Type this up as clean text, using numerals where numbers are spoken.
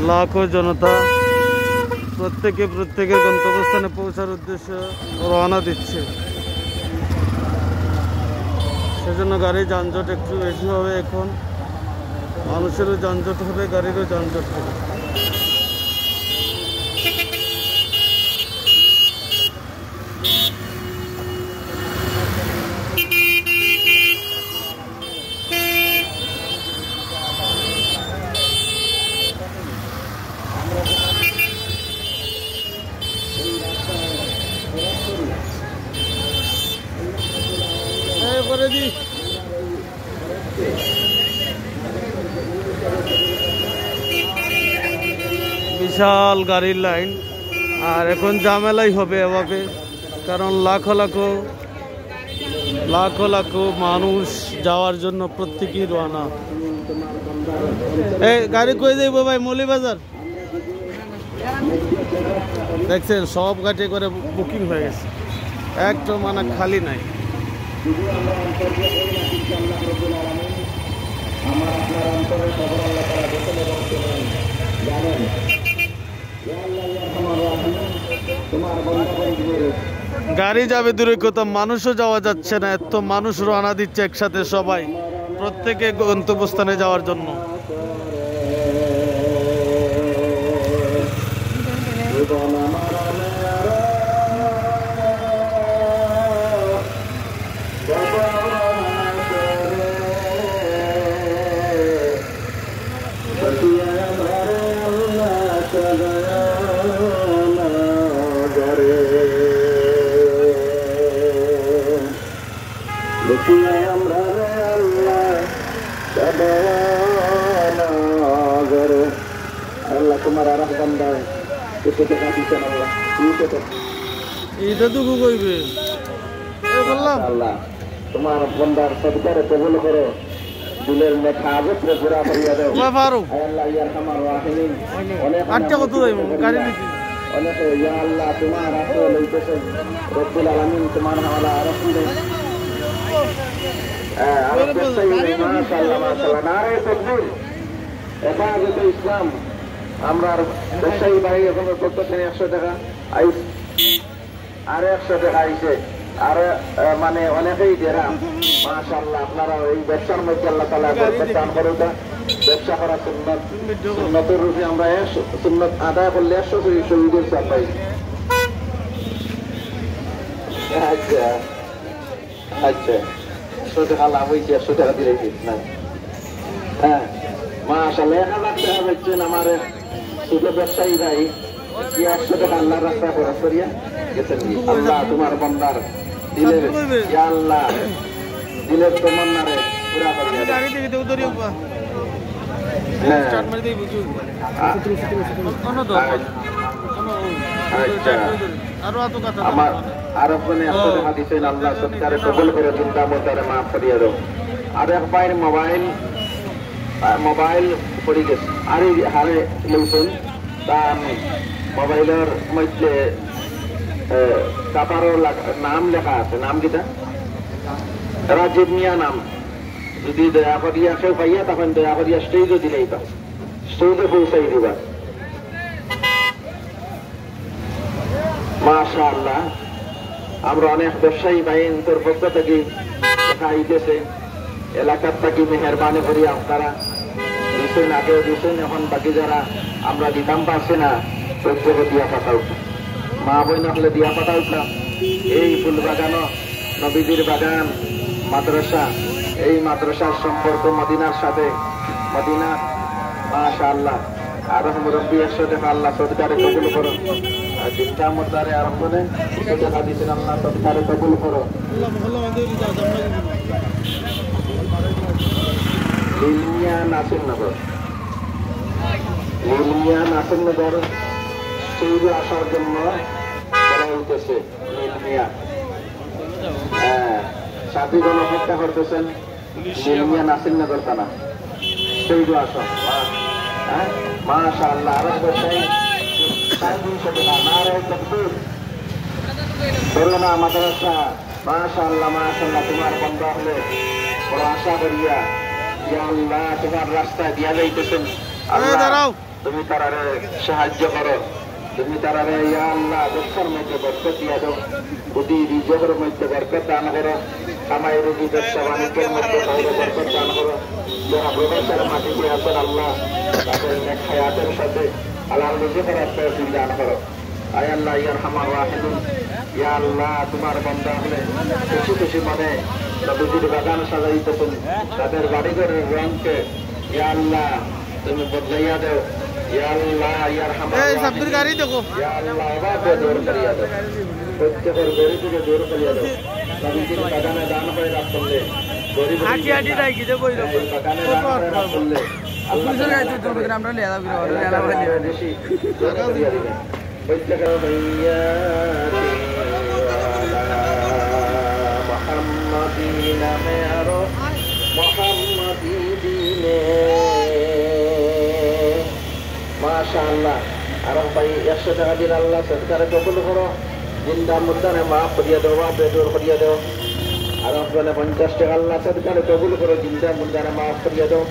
লাখো জনতা প্রত্যেকের গন্তব্যস্থানে পৌঁছার উদ্দেশ্যে রওনা দিচ্ছে। সেজন্য গাড়ি যানজট একটু বেশি হবে। এখন মানুষেরও যানজট হবে, গাড়িরও যানজট হবে। বিশাল গাড়ির লাইন, আর এখন ঝামেলাই হবে এভাবে, কারণ লাখো লাখো মানুষ যাওয়ার জন্য প্রত্যেকেই রওনা। এই গাড়ি কই যাইব ভাই? মৌলিবাজার দেখছেন সব গাড়ি করে বুকিং হয়ে গেছে, একটা মানে খালি নাই। গাড়ি যাবে দূরে কোথাও, মানুষও যাওয়া যাচ্ছে না। এত মানুষ রওনা দিচ্ছে একসাথে, সবাই প্রত্যেকে গন্তব্যস্থানে যাওয়ার জন্য। এইটা তো কইবে তোমার বন্দার সদকারে কবুল করো, দিলের মেঠা আবেত্রে পুরা করিয়া দাও। আল্লাহ ইয়ারহামার রাহিমিন। আটটা কত যাইবো গাড়ি নিতে অনেক ইয়া আল্লাহ তোমার আসল হইতেছে রব্বুল আলামিন তোমার হাওলা রাসূলে মাশাআল্লাহ নারে তাকবীর। হেফাজত ইসলাম আমরা ব্যবসায়ী ভাই এখন করতেছেন 100 টাকা আইস, আর 100 টাকা আইসে, আর মানে অনেকেই দেরা। মাশাআল্লাহ আপনারা এই ব্যবসার মধ্যে আল্লাহ তাআলা বরকত দান করুন। ব্যবসা করা সুন্নাত, সুন্নতের রূপে আমরা সুন্নাত আদায় করলে 100 শহীদের সওয়াব পাই। আচ্ছা আচ্ছা 100 টাকা লাভ হয়েছে, 100 টাকা দিলে না। হ্যাঁ মাশাআল্লাহ 1000 টাকা বেচছেন আমার ছোট ব্যবসায়ী ভাই, 100 টাকা আল্লাহর রাস্তায় খরচ করিয়া গেছেন। আল্লাহ তোমার বান্দার দিলের ইয়া আল্লাহ দিলের তমন্নারে পুরা করিয়া দাও। আমার আর ওখানে 100 টাকা দিচ্ছেন, আল্লাহ সৎকারে কবুল করে চিন্তা মোতারে মাফ করিয়া দাও। আর এক ভাইয়ের মোবাইল পড়ে গেছে, আর হারে লইছেন তার মোবাইলের মধ্যে কাপারও নাম লেখা আছে। নাম কিটা? রাজীব মিয়া নাম। যদি দয়া করিয়া কেউ পাইয়া তখন দয়া করিয়া স্টেজও দিলেই তো স্টেজে পৌঁছাই দিবা। মাশাআল্লাহ আমরা অনেক ব্যবসায়ী ভাইয়ের তোর পক্ষ থেকে দেখা আইতেছে, এলাকার থাকি মেহরবানি করি আপনারা দিচ্ছেন, আগেও দিচ্ছেন, এখন বাকি যারা আমরা দিতাম পারছি না প্রত্যেকে দিয়া পাঠাও, মা বই না হলে দিয়া পাঠাও। এই ফুল বাগানও নবীজির বাগান মাদ্রাসা, এই মাদ্রাসার সম্পর্ক মদিনার সাথে। মদিনা মাশাআল্লাহ আর মুরব্বী 100 টাকা আল্লাহ সদকারে কবুল করো। আর চিন্তা মোতারে আরম্ভ করে 100 টাকা দিচ্ছেন, আল্লাহ সদকারে কবুল করো। লিলিয়া নাসিরনগর সেই আসার জন্য বলা হইতেছে লিলিয়া। হ্যাঁ সাথীগণ অপেক্ষা করতেছেন লিলিয়া নাসিরনগর থানা সেই আসন। হ্যাঁ মাশাআল্লাহ আরো ব্যবসায়ী 350 টাকা নারে তাকবীর করোনা মাদ্রাসা। মাশাআল্লাহ মাশাআল্লাহ তোমার বন্ধ হলে বড় আশা করিয়া ইয়া আল্লাহ তোমার রাস্তায় দিয়া যাইতেছেন। আল্লাহ তুমি তারারে সাহায্য করো, তুমি তারারে ইয়া আল্লাহ ব্যবসার মধ্যে বরকত দিয়া দাও, বুদ্ধি রিজকের মধ্যে বরকত দান করো, কামাই রুজি ব্যবসা বাণিজ্যের মধ্যে বরকত দান করো। যারা প্রবাসের মাটিতে আছেন আল্লাহ তাদের নেক হায়াতের সাথে আল্লাহ রিজকের তৌফিক দান করো। আয় আল্লাহ ইয়া আরহামার রাহিমিন, ইয়া আল্লাহ তোমার বান্দা হলে খুশি খুশি মনে নবীজির বাগান সাজাইতেছেন, তাদের বাড়িঘরের রঙকে ইয়া আল্লাহ তুমি বদলাইয়া দাও। ইয়া আল্লাহ ইয়া আরহামার রাহিমিন, গাড়ি দেখো ইয়া আল্লাহ অভাবকে দূর করিয়া দাও, প্রত্যেকের গরিবকে দূর করিয়া দাও। নবীজির বাগানে দান করে রাখলে গরিব হাঁটি হাঁটি রাখি দেবো বাগানে দান করে রাখলে আল্লাহ আমরা বেশি দূর করিয়া দিবেন। প্রত্যেকের মোহাম্মদী নামে আরো মোহাম্মদী দিনে মাশাআল্লাহ। আরো ভাই 100 টাকা দিন আল্লাহ সরকারে কবুল করো, জিন্দা মুদ্দানে মাফ করিয়া দেও, বাপে দূর করিয়া দেও। আর 50 টাকা আল্লাহ সরকারে কবুল করো, জিন্দা মুদ্দানে মাফ করিয়া দেও।